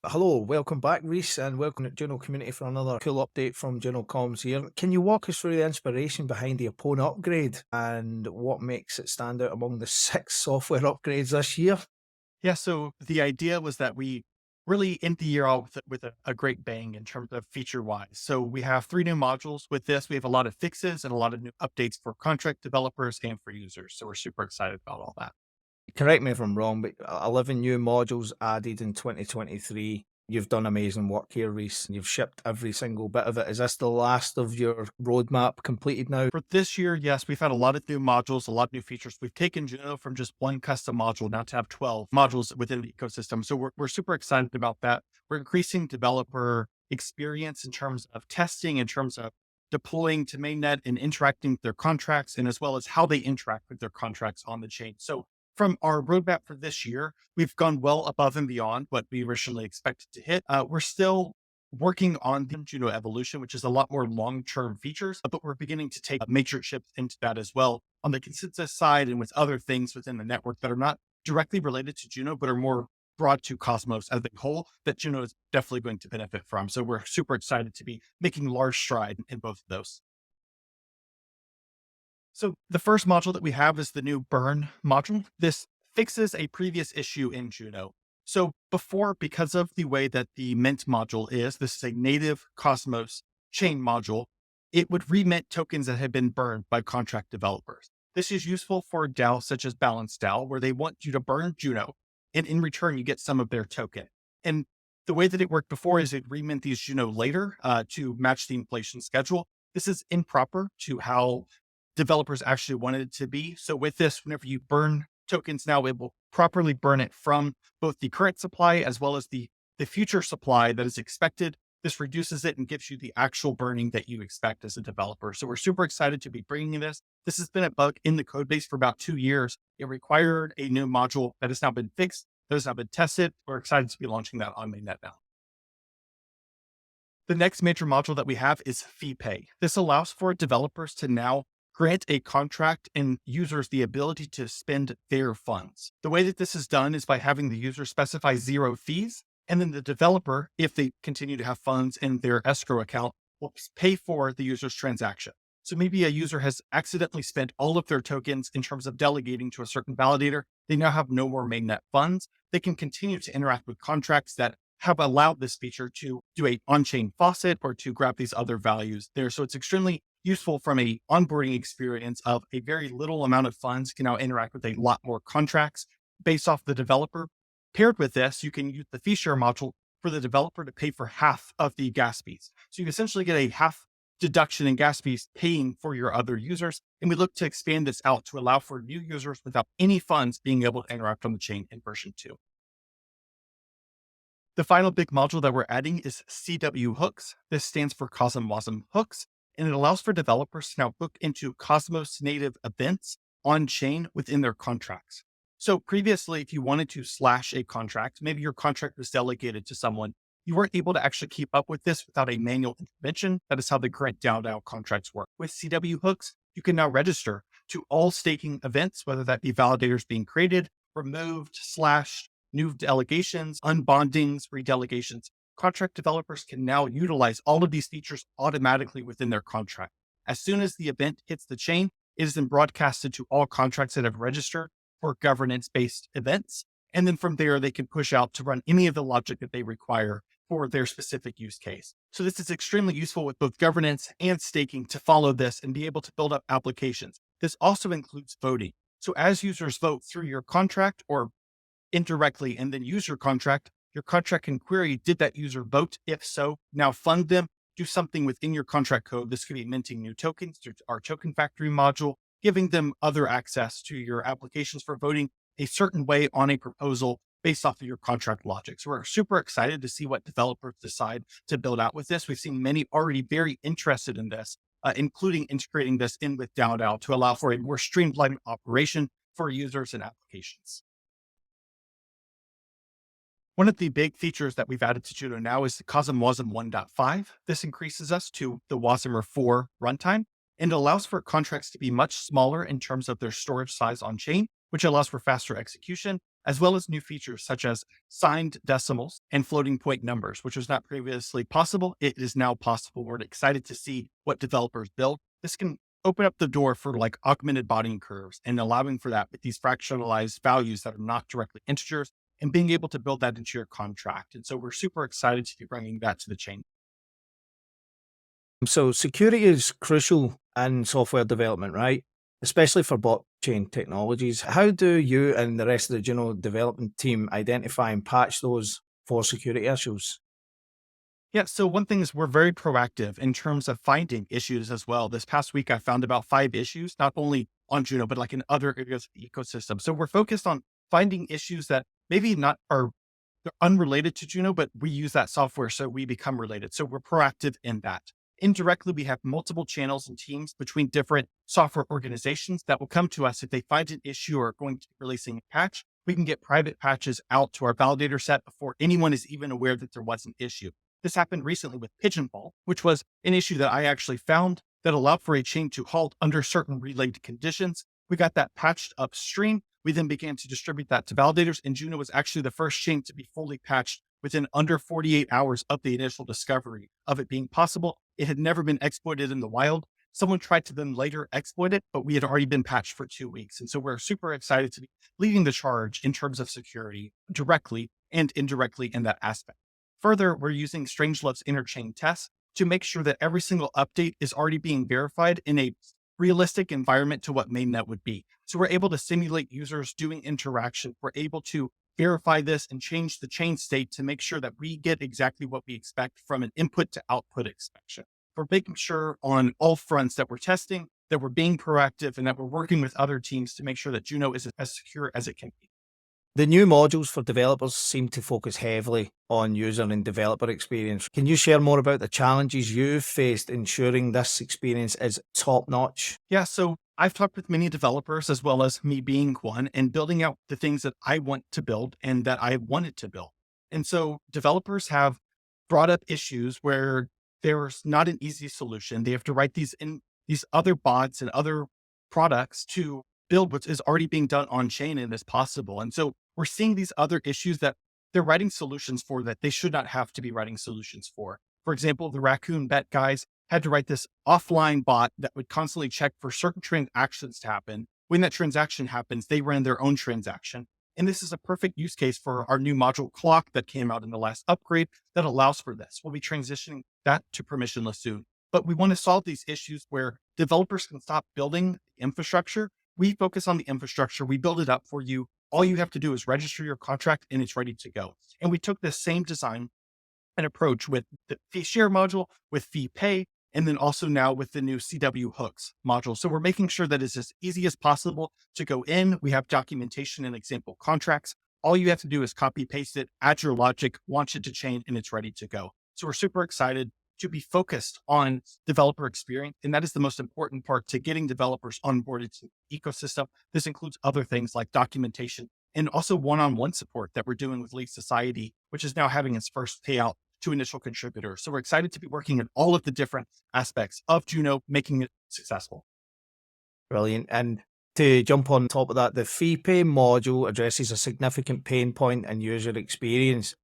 Hello, welcome back, Reece, and welcome to Juno community for another cool update from Juno Comms here. Can you walk us through the inspiration behind the Opponent upgrade and what makes it stand out among the 6 software upgrades this year? Yeah, so the idea was that we really end the year out with a great bang in terms of feature wise. So we have 3 new modules with this. We have a lot of fixes and a lot of new updates for contract developers and for users. So we're super excited about all that. Correct me if I'm wrong, but 11 new modules added in 2023. You've done amazing work here, Reece. You've shipped every single bit of it. Is this the last of your roadmap completed now? For this year, yes, we've had a lot of new modules, a lot of new features. We've taken Juno from just one custom module now to have 12 modules within the ecosystem. So we're super excited about that. We're increasing developer experience in terms of testing, in terms of deploying to mainnet and interacting with their contracts, and as well as how they interact with their contracts on the chain. So from our roadmap for this year, we've gone well above and beyond what we originally expected to hit. We're still working on the Juno evolution, which is a lot more long-term features, but we're beginning to take major shifts into that as well on the consensus side and with other things within the network that are not directly related to Juno, but are more broad to Cosmos as a whole that Juno is definitely going to benefit from. So we're super excited to be making large stride in both of those. So the first module that we have is the new burn module. This fixes a previous issue in Juno. So before, because of the way that the mint module is, this is a native Cosmos chain module, it would remint tokens that had been burned by contract developers. This is useful for DAO such as Balance DAO, where they want you to burn Juno, and in return, you get some of their token. And the way that it worked before is it remint these Juno later to match the inflation schedule. This is improper to how developers actually wanted it to be. So with this, whenever you burn tokens now, it will properly burn it from both the current supply as well as the future supply that is expected. This reduces it and gives you the actual burning that you expect as a developer. So we're super excited to be bringing this. This has been a bug in the code base for about 2 years. It required a new module that has now been fixed, that has now been tested. We're excited to be launching that on mainnet now. The next major module that we have is fee pay. This allows for developers to now grant a contract and users the ability to spend their funds. The way that this is done is by having the user specify 0 fees, and then the developer, if they continue to have funds in their escrow account, will pay for the user's transaction. So maybe a user has accidentally spent all of their tokens in terms of delegating to a certain validator. They now have no more mainnet funds. They can continue to interact with contracts that have allowed this feature to do a on-chain faucet or to grab these other values there. So it's extremely useful from a onboarding experience of a very little amount of funds can now interact with a lot more contracts based off the developer. Paired with this, you can use the fee share module for the developer to pay for half of the gas fees. So you essentially get a half deduction in gas fees paying for your other users. And we look to expand this out to allow for new users without any funds being able to interact on the chain in version 2. The final big module that we're adding is CW hooks. This stands for CosmWasm hooks, and it allows for developers to now hook into Cosmos native events on chain within their contracts. So previously, if you wanted to slash a contract, maybe your contract was delegated to someone, you weren't able to actually keep up with this without a manual intervention. That is how the current DAO contracts work. With CW hooks, you can now register to all staking events, whether that be validators being created, removed, slashed, new delegations, unbondings, redelegations. Contract developers can now utilize all of these features automatically within their contract. As soon as the event hits the chain, it is then broadcasted to all contracts that have registered for governance-based events. And then from there, they can push out to run any of the logic that they require for their specific use case. So this is extremely useful with both governance and staking to follow this and be able to build up applications. This also includes voting. So as users vote through your contract or indirectly and then use your contract can query, did that user vote? If so, now fund them, do something within your contract code. This could be minting new tokens through our token factory module, giving them other access to your applications for voting a certain way on a proposal based off of your contract logic. So we're super excited to see what developers decide to build out with this. We've seen many already very interested in this, including integrating this in with DAO to allow for a more streamlined operation for users and applications. One of the big features that we've added to Juno now is the CosmWasm 1.5. This increases us to the Wasmer 4 runtime and allows for contracts to be much smaller in terms of their storage size on chain, which allows for faster execution, as well as new features such as signed decimals and floating point numbers, which was not previously possible. It is now possible. We're excited to see what developers build. This can open up the door for like augmented bonding curves and allowing for that with these fractionalized values that are not directly integers and being able to build that into your contract. And so we're super excited to be bringing that to the chain. So security is crucial in software development, right? Especially for blockchain technologies. How do you and the rest of the Juno development team identify and patch those for security issues? Yeah. So one thing is we're very proactive in terms of finding issues as well. This past week, I found about 5 issues, not only on Juno, but like in other areas of the ecosystem. So we're focused on finding issues that maybe not are they're unrelated to Juno, but we use that software so we become related. So we're proactive in that. Indirectly, we have multiple channels and teams between different software organizations that will come to us if they find an issue or are going to be releasing a patch. We can get private patches out to our validator set before anyone is even aware that there was an issue. This happened recently with Pigeonball, which was an issue that I actually found that allowed for a chain to halt under certain relayed conditions. We got that patched upstream. We then began to distribute that to validators, and Juno was actually the first chain to be fully patched within under 48 hours of the initial discovery of it being possible. It had never been exploited in the wild. Someone tried to then later exploit it, but we had already been patched for 2 weeks. And so we're super excited to be leading the charge in terms of security directly and indirectly in that aspect. Further, we're using Strangelove's interchain tests to make sure that every single update is already being verified in a realistic environment to what mainnet would be. So we're able to simulate users doing interaction. We're able to verify this and change the chain state to make sure that we get exactly what we expect from an input to output inspection. We're making sure on all fronts that we're testing, that we're being proactive, and that we're working with other teams to make sure that Juno is as secure as it can be. The new modules for developers seem to focus heavily on user and developer experience. Can you share more about the challenges you've faced ensuring this experience is top notch? Yeah, so I've talked with many developers as well as me being one and building out the things that I want to build and that I wanted to build. And so developers have brought up issues where there's not an easy solution. They have to write these other bots and other products to build what is already being done on chain and is possible. And so we're seeing these other issues that they're writing solutions for that they should not have to be writing solutions for. For example, the Raccoon Bet guys had to write this offline bot that would constantly check for certain transactions to happen. When that transaction happens, they ran their own transaction. And this is a perfect use case for our new module clock that came out in the last upgrade that allows for this. We'll be transitioning that to permissionless soon. But we want to solve these issues where developers can stop building the infrastructure. We focus on the infrastructure. We build it up for you. All you have to do is register your contract and it's ready to go. And we took this same design and approach with the fee share module, with fee pay, and then also now with the new CW hooks module. So we're making sure that it's as easy as possible to go in. We have documentation and example contracts. All you have to do is copy paste it, add your logic, launch it to chain, and it's ready to go. So we're super excited to be focused on developer experience. And that is the most important part to getting developers onboarded to the ecosystem. This includes other things like documentation and also one-on-one support that we're doing with League Society, which is now having its first payout to initial contributors. So we're excited to be working in all of the different aspects of Juno, making it successful. Brilliant. And to jump on top of that, the fee pay module addresses a significant pain point in user experience.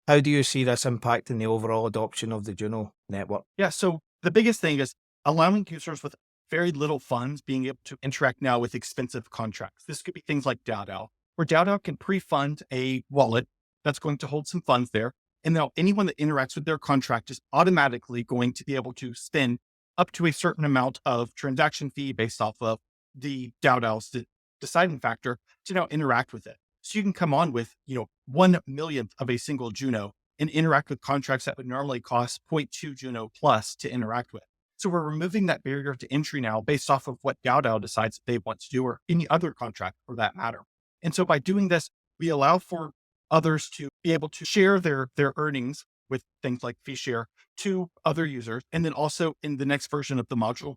How do you see this impacting the overall adoption of the Juno network? Yeah. So the biggest thing is allowing users with very little funds being able to interact now with expensive contracts. This could be things like DAO, where DAO can pre-fund a wallet that's going to hold some funds there. And now anyone that interacts with their contract is automatically going to be able to spend up to a certain amount of transaction fee based off of the DAO's deciding factor to now interact with it. So you can come on with, 1/1,000,000th of a single Juno and interact with contracts that would normally cost zero 0.2 Juno plus to interact with. So we're removing that barrier to entry now based off of what DAO decides that they want to do or any other contract for that matter. And so by doing this, we allow for others to be able to share their earnings with things like fee share to other users. And then also in the next version of the module,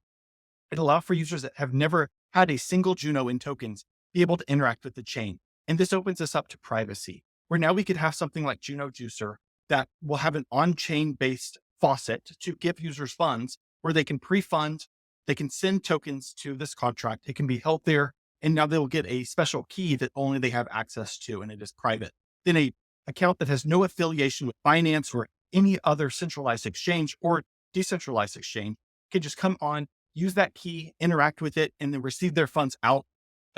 it allows for users that have never had a single Juno in tokens be able to interact with the chain. And this opens us up to privacy, where now we could have something like Juno Juicer that will have an on-chain based faucet to give users funds where they can pre-fund, they can send tokens to this contract. It can be held there And now they'll get a special key that only they have access to, and it is private. Then a account that has no affiliation with finance or any other centralized exchange or decentralized exchange can just come on, use that key, interact with it, and then receive their funds out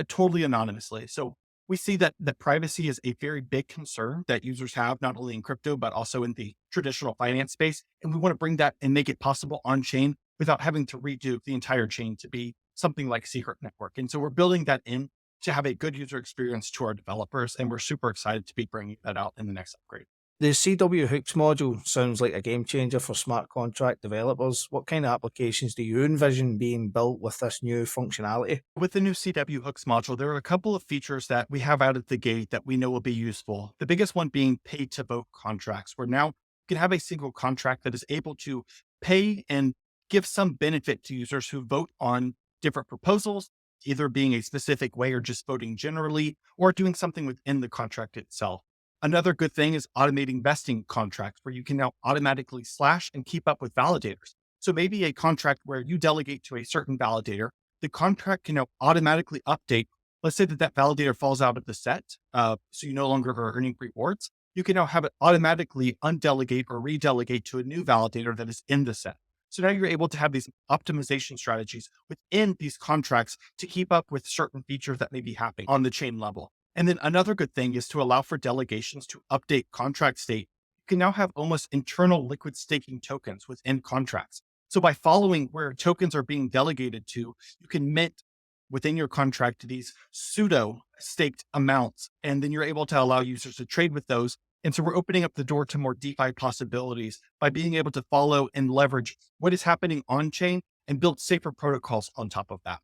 totally anonymously. So we see that privacy is a very big concern that users have, not only in crypto, but also in the traditional finance space. And we want to bring that and make it possible on chain without having to redo the entire chain to be something like secret network. And so we're building that in to have a good user experience to our developers. And we're super excited to be bringing that out in the next upgrade. The CW Hooks module sounds like a game changer for smart contract developers. What kind of applications do you envision being built with this new functionality? With the new CW Hooks module, there are a couple of features that we have out of the gate that we know will be useful. The biggest one being pay to vote contracts, where now you can have a single contract that is able to pay and give some benefit to users who vote on different proposals, either being a specific way or just voting generally, or doing something within the contract itself. Another good thing is automating vesting contracts, where you can now automatically slash and keep up with validators. So maybe a contract where you delegate to a certain validator, the contract can now automatically update. Let's say that validator falls out of the set, so you no longer are earning rewards. You can now have it automatically undelegate or redelegate to a new validator that is in the set. So now you're able to have these optimization strategies within these contracts to keep up with certain features that may be happening on the chain level. And then another good thing is to allow for delegations to update contract state. You can now have almost internal liquid staking tokens within contracts. So by following where tokens are being delegated to, you can mint within your contract these pseudo staked amounts, and then you're able to allow users to trade with those. And so we're opening up the door to more DeFi possibilities by being able to follow and leverage what is happening on chain and build safer protocols on top of that.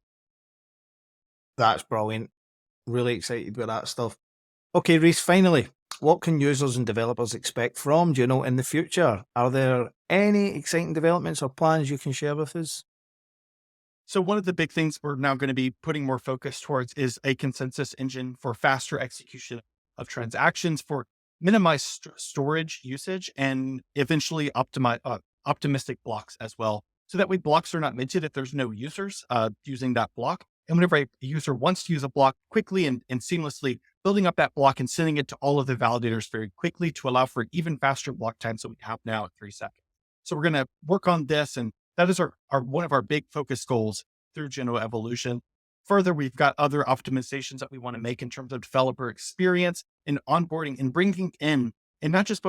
That's brilliant. Really excited with that stuff. Okay, Reece, finally, what can users and developers expect from Juno in the future? Are there any exciting developments or plans you can share with us? So one of the big things we're now going to be putting more focus towards is a consensus engine for faster execution of transactions, for minimized storage usage, and eventually optimistic blocks as well. So that way blocks are not minted if there's no users using that block. And whenever a user wants to use a block quickly and seamlessly, building up that block and sending it to all of the validators very quickly to allow for even faster block times than we have now at 3 seconds. So we're going to work on this, and that is our one of our big focus goals through Juno evolution. Further, we've got other optimizations that we want to make in terms of developer experience and onboarding and bringing in, and not just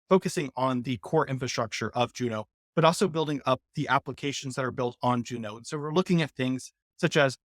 focusing on the core infrastructure of Juno, but also building up the applications that are built on Juno. And so we're looking at things such as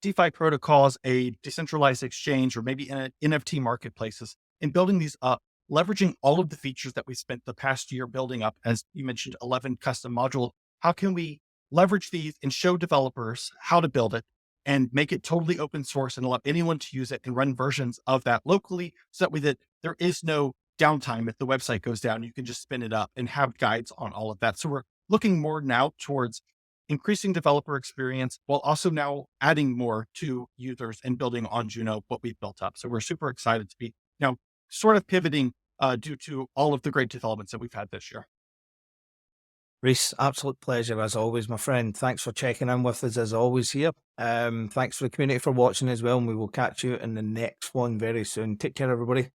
DeFi protocols, a decentralized exchange, or maybe NFT marketplaces, and building these up, leveraging all of the features that we spent the past year building up. As you mentioned, 11 custom module. How can we leverage these and show developers how to build it and make it totally open source and allow anyone to use it and run versions of that locally, so that way that there is no downtime. If the website goes down, you can just spin it up and have guides on all of that. So we're looking more now towards increasing developer experience while also now adding more to users and building on Juno what we've built up. So we're super excited to be now sort of pivoting due to all of the great developments that we've had this year. Reece, absolute pleasure as always, my friend. Thanks for checking in with us as always here. Thanks for the community for watching as well, and we will catch you in the next one very soon. Take care, everybody.